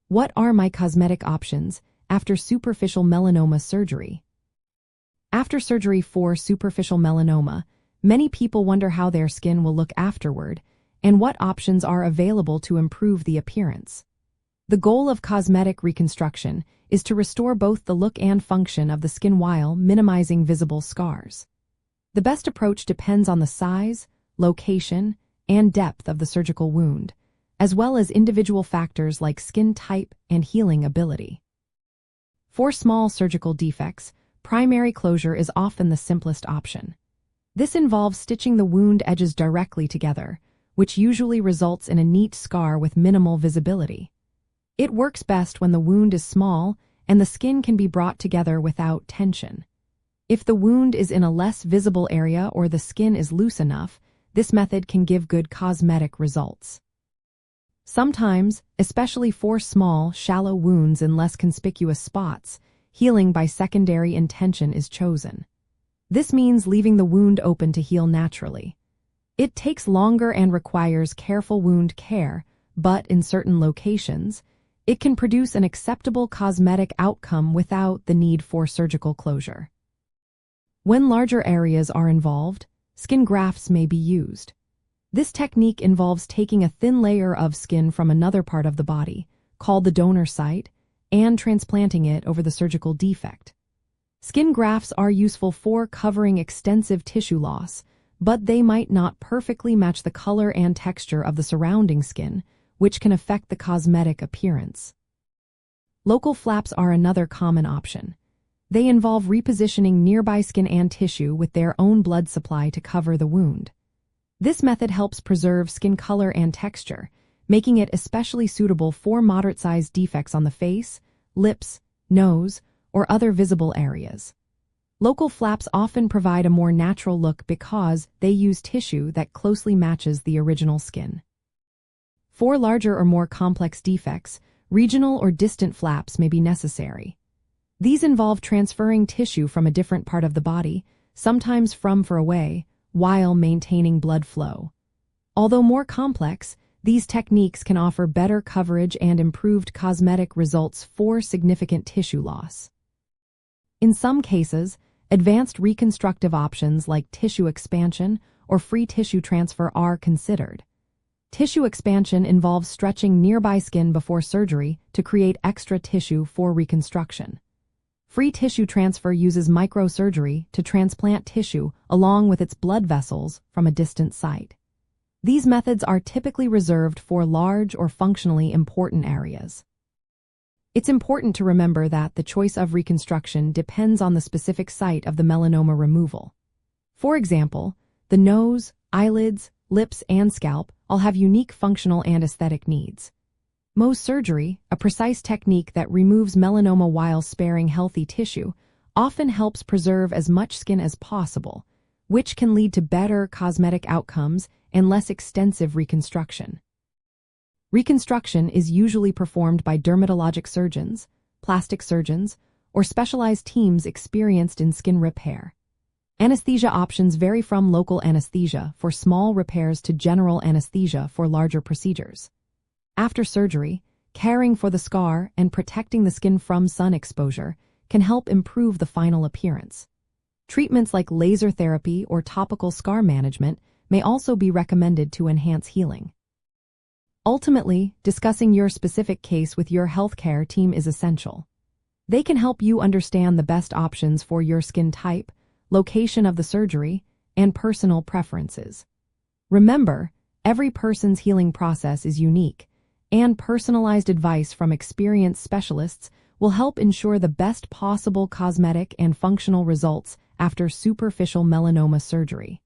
What are my cosmetic options after superficial melanoma surgery? After surgery for superficial melanoma, many people wonder how their skin will look afterward and what options are available to improve the appearance. The goal of cosmetic reconstruction is to restore both the look and function of the skin while minimizing visible scars. The best approach depends on the size, location, and depth of the surgical wound, as well as individual factors like skin type and healing ability. For small surgical defects, primary closure is often the simplest option. This involves stitching the wound edges directly together, which usually results in a neat scar with minimal visibility. It works best when the wound is small and the skin can be brought together without tension. If the wound is in a less visible area or the skin is loose enough, this method can give good cosmetic results. Sometimes, especially for small, shallow wounds in less conspicuous spots, healing by secondary intention is chosen. This means leaving the wound open to heal naturally. It takes longer and requires careful wound care, but in certain locations, it can produce an acceptable cosmetic outcome without the need for surgical closure. When larger areas are involved, skin grafts may be used. This technique involves taking a thin layer of skin from another part of the body, called the donor site, and transplanting it over the surgical defect. Skin grafts are useful for covering extensive tissue loss, but they might not perfectly match the color and texture of the surrounding skin, which can affect the cosmetic appearance. Local flaps are another common option. They involve repositioning nearby skin and tissue with their own blood supply to cover the wound. This method helps preserve skin color and texture, making it especially suitable for moderate-sized defects on the face, lips, nose, or other visible areas. Local flaps often provide a more natural look because they use tissue that closely matches the original skin. For larger or more complex defects, regional or distant flaps may be necessary. These involve transferring tissue from a different part of the body, sometimes from far away, while maintaining blood flow. Although more complex, these techniques can offer better coverage and improved cosmetic results for significant tissue loss. In some cases, advanced reconstructive options like tissue expansion or free tissue transfer are considered. Tissue expansion involves stretching nearby skin before surgery to create extra tissue for reconstruction. Free tissue transfer uses microsurgery to transplant tissue along with its blood vessels from a distant site. These methods are typically reserved for large or functionally important areas. It's important to remember that the choice of reconstruction depends on the specific site of the melanoma removal. For example, the nose, eyelids, lips, and scalp all have unique functional and aesthetic needs. Mohs surgery, a precise technique that removes melanoma while sparing healthy tissue, often helps preserve as much skin as possible, which can lead to better cosmetic outcomes and less extensive reconstruction. Reconstruction is usually performed by dermatologic surgeons, plastic surgeons, or specialized teams experienced in skin repair. Anesthesia options vary from local anesthesia for small repairs to general anesthesia for larger procedures. After surgery, caring for the scar and protecting the skin from sun exposure can help improve the final appearance. Treatments like laser therapy or topical scar management may also be recommended to enhance healing. Ultimately, discussing your specific case with your healthcare team is essential. They can help you understand the best options for your skin type, location of the surgery, and personal preferences. Remember, every person's healing process is unique, and personalized advice from experienced specialists will help ensure the best possible cosmetic and functional results after superficial melanoma surgery.